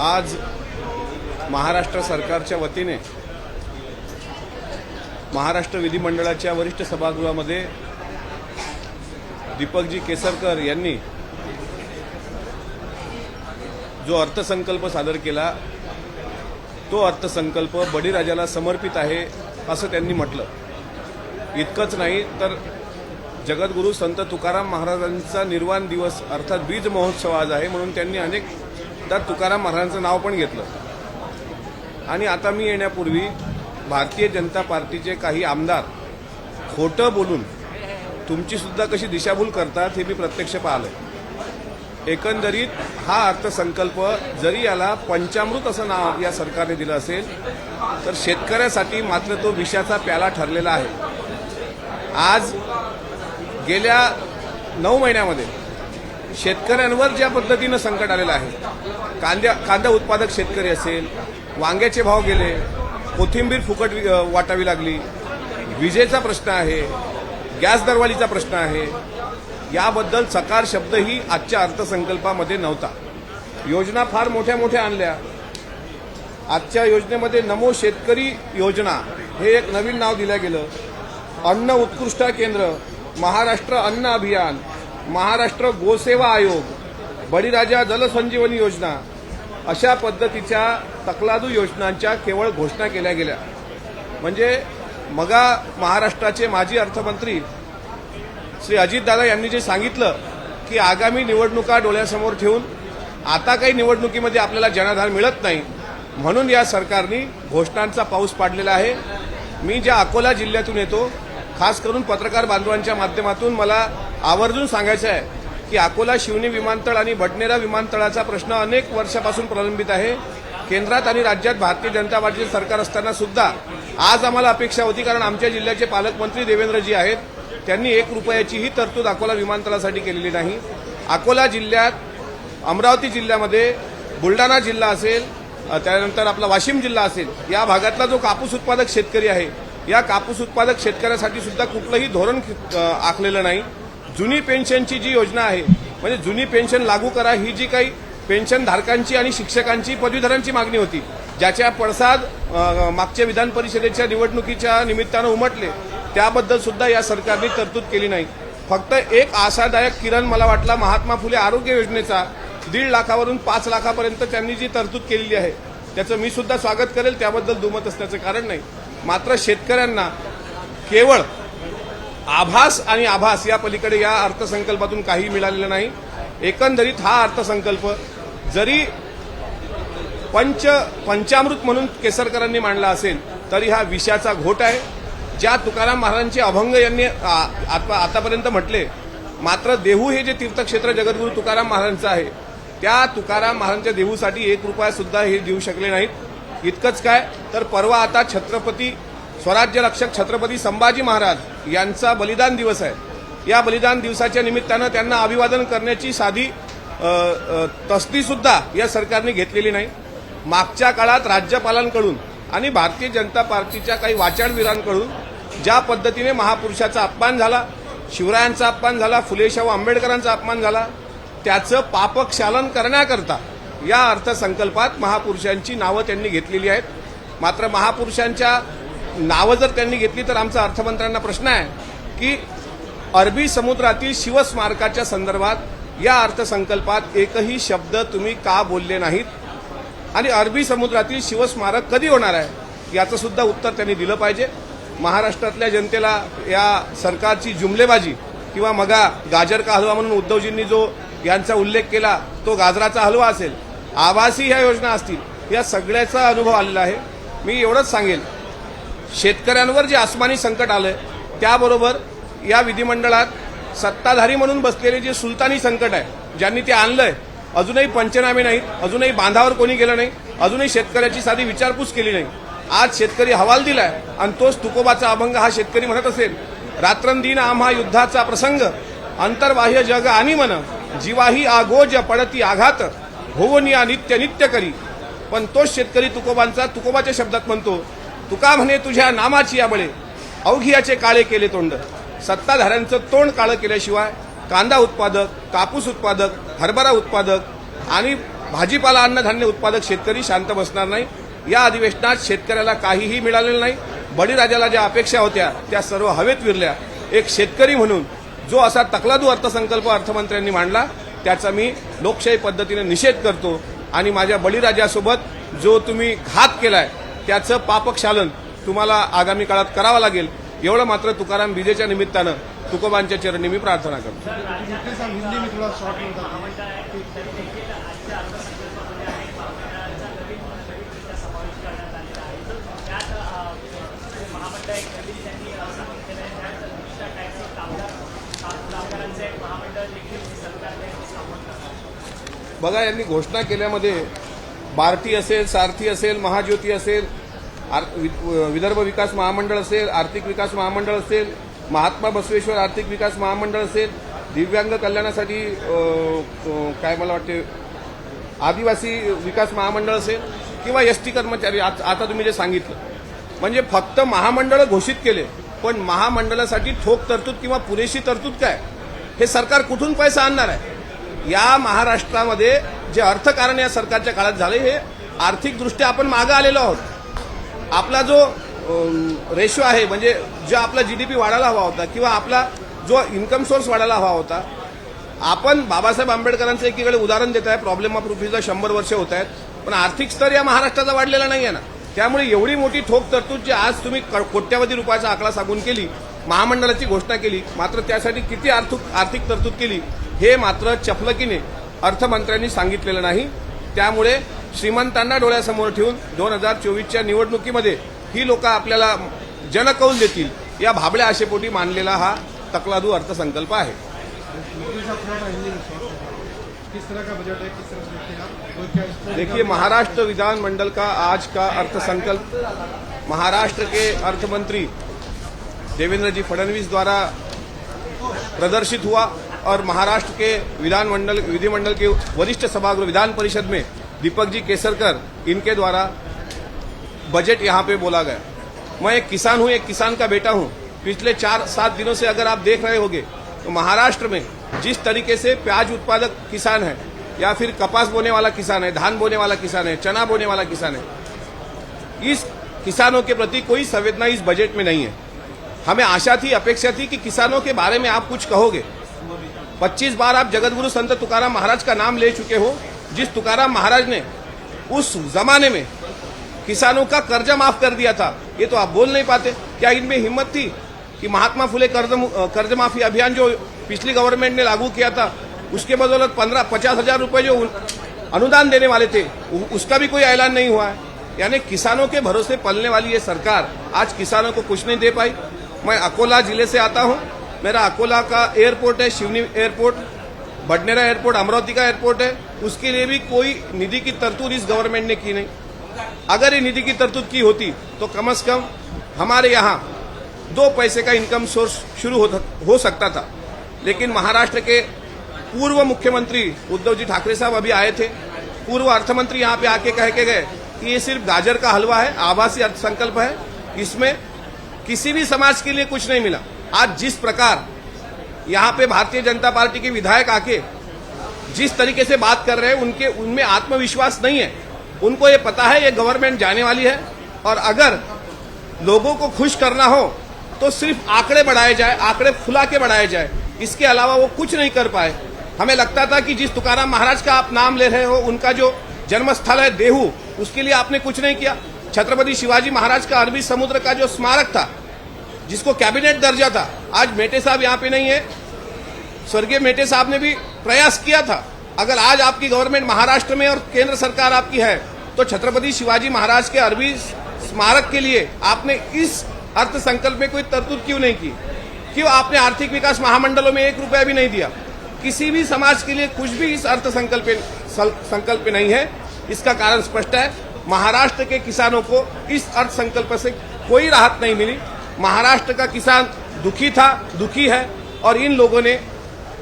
आज महाराष्ट्र सरकारच्या वतीने महाराष्ट्र विधिमंडळाच्या वरिष्ठ सभागृहामध्ये दीपकजी केसरकर यांनी जो अर्थसंकल्प सादर केला तो अर्थसंकल्प बळीराजाला समर्पित आहे असं त्यांनी म्हटलं। इतकंच नाही तर जगद्गुरू संत तुकाराम महाराजांचा निर्वाण दिवस अर्थात बीज महोत्सव आज आहे म्हणून त्यांनी अनेकदा तुकाराम महाराजांचं नाव पण घेतलं। आणि आता मी येण्यापूर्वी भारतीय जनता पार्टीचे काही आमदार खोटं बोलून तुमची सुद्धा कशी दिशाभूल करतात हे मी प्रत्यक्ष पाहिलंय। एकंदरीत हा अर्थसंकल्प जरी याला पंचामृत असं नाव या सरकारने दिलं असेल तर शेतकऱ्यासाठी मात्र तो विषाचा प्याला ठरलेला आहे। आज गेल्या 9 महिन्यामध्ये शेतकऱ्यांवर ज्या पद्धतीनं संकट आलेलं आहे, कांदा उत्पादक शेतकरी असेल, वांग्याचे भाव गेले, कोथिंबीर फुकट वाटावी लागली, विजेचा प्रश्न आहे, गॅस दरवाढीचा प्रश्न आहे, याबद्दल सकार शब्दही आजच्या अर्थसंकल्पामध्ये नव्हता। योजना फार मोठ्या मोठ्या आणल्या। आजच्या योजनेमध्ये नमो शेतकरी योजना हे एक नवीन नाव दिलं गेलं। अन्न उत्कृष्ट केंद्र, महाराष्ट्र अन्न अभियान, महाराष्ट्र गोसेवा आयोग, बळीराजा जलसंजीवनी योजना अशा पद्धतीच्या तकलादू योजनांच्या केवळ घोषणा केल्या गेल्या। म्हणजे मगा महाराष्ट्राचे माजी अर्थमंत्री श्री अजितदादा यांनी जे सांगितलं की आगामी निवडणुका डोळ्यासमोर ठेवून आता काही निवडणुकीमध्ये आपल्याला जनाधार मिळत नाही म्हणून या सरकारने घोषणांचा पाऊस पाडलेला आहे। मी ज्या अकोला जिल्ह्यातून येतो, खास करून पत्रकार बांधवांच्या माध्यमातून मला आवर्जून सांगायचं आहे की अकोला शिवनी विमानतळ आणि बडनेरा विमानतळाचा प्रश्न अनेक वर्षापासून प्रलंबित आहे। केंद्रात आणि राज्यात भारतीय जनता पार्टीचे सरकार असताना सुद्धा आज आम्हाला अपेक्षा होती, कारण आमच्या जिल्ह्याचे पालकमंत्री देवेंद्रजी आहेत, त्यांनी 1 रुपयाचीही तरतूद अकोला विमानतळासाठी केलेली नाही। अकोला जिल्ह्यात, अमरावती जिल्ह्यामध्ये, बुलढाणा जिल्हा असेल, त्यानंतर आपला वाशिम जिल्हा असेल, या भागातला जो कापूस उत्पादक शेतकरी आहे, या कापूस उत्पादक शेतकऱ्यासाठी सुद्धा कुठलंही धोरण आखलेलं नाही। जुनी पेन्शनची जी योजना आहे, म्हणजे जुनी पेन्शन लागू करा ही जी काही पेन्शन धारकांची आणि शिक्षकांची, पदवीधरांची मागणी होती, ज्याच्या पडसाद मागच्या विधान परिषदेच्या निवडणुकीच्या निमित्तानं उमटले, त्याबद्दल सुद्धा या सरकारने तरतूद केली नाही। फक्त एक आशादायक किरण मला वाटला महात्मा फुले आरोग्य योजनेचा 1.5 लाखावरून 5 लाखापर्यंत त्यांनी जी तरतूद केलेली आहे त्याचं मी सुद्धा स्वागत करेल, त्याबद्दल दुमत असण्याचं कारण नाही। मात्र शेतकऱ्यांना केवळ आभास आणि आभास या पलीकडे या अर्थसंकल्पातून काही मिळालेलं नाही। एकंदरीत हा अर्थसंकल्प जरी पंचामृत म्हणून केसरकरांनी मांडला असेल तरी हा विषाचा घोट आहे। ज्या तुकाराम महाराजांचे अभंग यांनी आतापर्यंत म्हटले, मात्र देहू हे जे तीर्थक्षेत्र जगद्गुरू तुकाराम महाराजांचं आहे, त्या तुकाराम महाराजांच्या देहूसाठी 1 रुपया सुद्धा हे देऊ शकले नाहीत। इतकंच काय तर परवा आता छत्रपती स्वराज्य रक्षक छत्रपती संभाजी महाराज यांचा बलिदान दिवस आहे। या बलिदान दिवसाच्या निमित्तानं त्यांना अभिवादन करण्याची साधी तसदी सुद्धा या सरकारने घेतलेली नाही। मागच्या काळात राज्यपालांकडून आणि भारतीय जनता पार्टीच्या काही वाचाळवीरांकडून ज्या पद्धतीने महापुरुषाचा अपमान झाला, शिवरायांचा अपमान झाला, फुलेशाहू आंबेडकरांचा अपमान झाला, त्याचं पापक्षालन करण्याकरता या अर्थसंकल्पात महापुरुषांची नावं त्यांनी घेतलेली आहेत। मात्र महापुरुषांच्या नावं जर त्यांनी घेतली तर आमचा अर्थमंत्र्यांना प्रश्न आहे की अरबी समुद्रातील शिवस्मारकाच्या संदर्भात या अर्थसंकल्पात एकही शब्द तुम्ही का बोलले नाहीत आणि अरबी समुद्रातील शिवस्मारक कधी होणार आहे याचं सुद्धा उत्तर त्यांनी दिलं पाहिजे। महाराष्ट्रातल्या जनतेला या सरकारची जुमलेबाजी किंवा मगा गाजर का हलवा म्हणून उद्धवजींनी जो यांचा उल्लेख केला तो गाजराचा हलवा असेल, आभासी ह्या योजना असतील, या सगळ्याचा अनुभव आलेला आहे। मी एवढंच सांगेन, शेतकऱ्यांवर जे आसमानी संकट आलंय त्याबरोबर या विधिमंडळात सत्ताधारी म्हणून बसलेले जे सुलतानी संकट आहे, ज्यांनी ते आणलंय, अजूनही पंचनामे नाहीत, अजूनही बांधावर कोणी गेलं नाही, अजूनही शेतकऱ्याची साधी विचारपूस केली नाही। आज शेतकरी हवाल दिलाय आणि तोच तुकोबाचा अभंग हा शेतकरी म्हणत असेल, रात्रंदिन आम्हा युद्धाचा प्रसंग, अंतर्बाह्य जग आणि मन, जीवाही आगोज पडती आघात, होवनिया नित्य नित्य करी। पण तोच शेतकरी तुकोबाच्या शब्दात म्हणतो, तुका म्हणे तुझ्या नामाची याबळे, अवघियाचे काळे केले तोंड। सत्ताधाऱ्यांचं तोंड काळं केल्याशिवाय कांदा उत्पादक, कापूस उत्पादक, हरभरा उत्पादक आणि भाजीपाला अन्नधान्य उत्पादक शेतकरी शांत बसणार नाही। या अधिवेशनात शेतकऱ्याला काहीही मिळालेलं नाही। बळीराजाला ज्या अपेक्षा होत्या त्या सर्व हवेत विरल्या। एक शेतकरी म्हणून जो असा तकलादू अर्थसंकल्प अर्थमंत्र्यांनी मांडला त्याचा मी लोकशाही पद्धतीने निषेध करतो आणि माझ्या बळीराजासोबत जो तुम्ही घात केलाय त्याचं पापक्षालन तुम्हाला आगामी काळात करावं लागेल, एवढं मात्र तुकाराम बीजेच्या निमित्तानं तुकोबांच्या चरणी मी प्रार्थना करतो। बघा, यांनी घोषणा केल्यामध्ये बार्टी असेल, सारथी असेल, महाज्योती असेल, विदर्भ विकास महामंडळ असेल, आर्थिक विकास महामंडळ असेल, महात्मा बसवेश्वर आर्थिक विकास महामंडळ असेल, दिव्यांग कल्याणासाठी काय मला वाटते आदिवासी विकास महामंडळ असेल किंवा एसटी कर्मचारी, आता तुम्ही जे सांगितलं म्हणजे फक्त महामंडळ घोषित केले, पण महामंडळासाठी ठोक तरतूद किंवा पुरेशी तरतूद काय, हे सरकार कुठून पैसा आणणार आहे? या महाराष्ट्रामध्ये जे अर्थकारण या सरकारच्या काळात झाले हे आर्थिकदृष्ट्या आपण मागे आलेलो आहोत। आपला जो रेशो आहे म्हणजे जो आपला जीडीपी वाढायला हवा होता किंवा आपला जो इन्कम सोर्स वाढायला हवा होता, आपण बाबासाहेब आंबेडकरांचं एकीकडे उदाहरण देत आहे, प्रॉब्लेम ऑफ रुपीजला 100 वर्ष होत आहेत, पण आर्थिक स्तर या महाराष्ट्राचा वाढलेला नाही आहे ना। त्यामुळे एवढी मोठी ठोक तरतूद जी आज तुम्ही कोट्यावधी रुपयाचा आकडा सांगून केली, महामंडळाची घोषणा केली, मात्र त्यासाठी किती आर्थिक तरतूद केली हे मात्र चपलकीने अर्थमंत्र्यांनी सांगितलेलं नाही। त्यामुळे श्रीमंतांना डोळ्यासमोर ठेवून 2024च्या निवडणुकीमध्ये ही लोक आपल्याला जनकौल देतील या भाबड्या आशेपोटी मानलेला हा तकलादू अर्थसंकल्प आहे। देखिए, महाराष्ट्र विधानमंडल का आज का अर्थसंकल्प महाराष्ट्र के अर्थमंत्री देवेंद्र जी फडणवीस द्वारा प्रदर्शित हुआ और महाराष्ट्र के विधिमंडल के वरिष्ठ सभागृह विधान परिषद में दीपक जी केसरकर इनके द्वारा बजट यहां पे बोला गया। मैं एक किसान हूं, एक किसान का बेटा हूं। पिछले 4-7 दिनों से अगर आप देख रहे होंगे तो महाराष्ट्र में जिस तरीके से प्याज उत्पादक किसान है या फिर कपास बोने वाला किसान है, धान बोने वाला किसान है, चना बोने वाला किसान है, इस किसानों के प्रति कोई संवेदना इस बजट में नहीं है। हमें आशा थी, अपेक्षा थी कि किसानों के बारे में आप कुछ कहोगे। 25 बार आप जगतगुरु संत तुकाराम महाराज का नाम ले चुके हो, जिस तुकाराम महाराज ने उस जमाने में किसानों का कर्जा माफ कर दिया था, ये तो आप बोल नहीं पाते। क्या इनमें हिम्मत थी कि महात्मा फुले कर्ज माफी अभियान जो पिछली गवर्नमेंट ने लागू किया था, उसके बदौलत 15-50 हजार रुपए जो अनुदान देने वाले थे, उसका भी कोई ऐलान नहीं हुआ है। यानी किसानों के भरोसे पलने वाली ये सरकार आज किसानों को कुछ नहीं दे पाई। मैं अकोला जिले से आता हूं, मेरा अकोला का एयरपोर्ट है, शिवनी एयरपोर्ट, बडनेरा एयरपोर्ट, अमरावती का एयरपोर्ट है, उसके लिए भी कोई निधि की तरतूद इस गवर्नमेंट ने की नहीं। अगर ये निधि की तरतूद की होती तो कम से कम हमारे यहाँ 2 पैसे का इनकम सोर्स शुरू हो सकता था। लेकिन महाराष्ट्र के पूर्व मुख्यमंत्री उद्धव जी ठाकरे साहब अभी आए थे, पूर्व अर्थमंत्री यहाँ पे आके कह के गए कि ये सिर्फ गाजर का हलवा है, आभासी अर्थसंकल्प है, इसमें किसी भी समाज के लिए कुछ नहीं मिला। आज जिस प्रकार यहाँ पे भारतीय जनता पार्टी के विधायक आके जिस तरीके से बात कर रहे हैं, उनमें आत्मविश्वास नहीं है। उनको ये पता है ये गवर्नमेंट जाने वाली है और अगर लोगों को खुश करना हो तो सिर्फ आंकड़े बढ़ाए जाए, आंकड़े फुला के बढ़ाए जाए, इसके अलावा वो कुछ नहीं कर पाए। हमें लगता था कि जिस तुकाराम महाराज का आप नाम ले रहे हो, उनका जो जन्मस्थल है देहू, उसके लिए आपने कुछ नहीं किया। छत्रपति शिवाजी महाराज का अरबी समुद्र का जो स्मारक था, जिसको कैबिनेट दर्जा था, आज मेटे साहब यहाँ पे नहीं है, स्वर्गीय मेटे साहब ने भी प्रयास किया था। अगर आज आपकी गवर्नमेंट महाराष्ट्र में और केंद्र सरकार आपकी है तो छत्रपति शिवाजी महाराज के अरबी स्मारक के लिए आपने इस अर्थसंकल्प में कोई तरतूद क्यों नहीं की? क्यों आपने आर्थिक विकास महामंडलों में 1 रुपया भी नहीं दिया? किसी भी समाज के लिए कुछ भी इस संकल्प नहीं है। इसका कारण स्पष्ट है, महाराष्ट्र के किसानों को इस अर्थसंकल्प से कोई राहत नहीं मिली। महाराष्ट्र का किसान दुखी था, दुखी है, और इन लोगों ने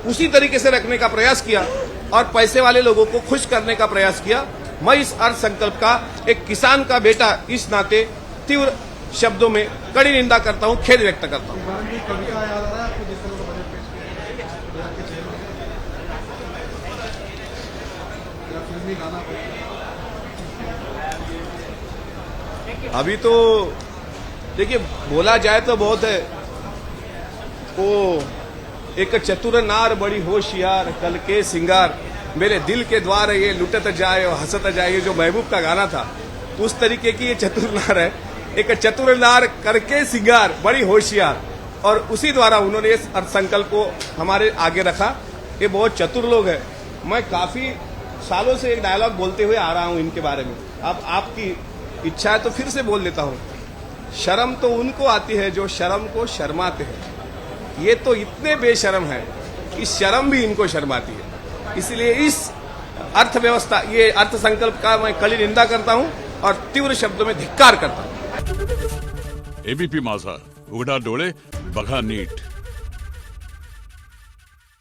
उसी तरीके से रखने का प्रयास किया और पैसे वाले लोगों को खुश करने का प्रयास किया। मैं इस अर्थसंकल्प का एक किसान का बेटा इस नाते तीव्र शब्दों में कड़ी निंदा करता हूं, खेद व्यक्त करता हूं। भी लाना पड़ेगा। अभी तो देखिए, बोला जाए तो बहुत है। वो एक चतुर नार बड़ी होशियार, कल के सिंगार, मेरे दिल के द्वार ये लुटत जाए और हंसत जाए, ये जो महबूब का गाना था, तो उस तरीके की ये चतुर नार है। एक चतुर नार करके सिंगार बड़ी होशियार, और उसी द्वारा उन्होंने इस अर्थ संकल्प को हमारे आगे रखा। ये बहुत चतुर लोग हैं। मैं काफी सालों से एक डायलॉग बोलते हुए आ रहा हूं इनके बारे में। अब आपकी इच्छा है तो फिर से बोल देता हूं। शर्म तो उनको आती है जो शर्म को शर्माते हैं। ये तो इतने बेशर्म है कि शर्म भी इनको शर्माती है। इसलिए इस अर्थव्यवस्था, ये अर्थ संकल्प का मैं कड़ी निंदा करता हूं और तीव्र शब्दों में धिक्कार करता हूं। एबीपी माझा, उघडा डोळे बघा नीट।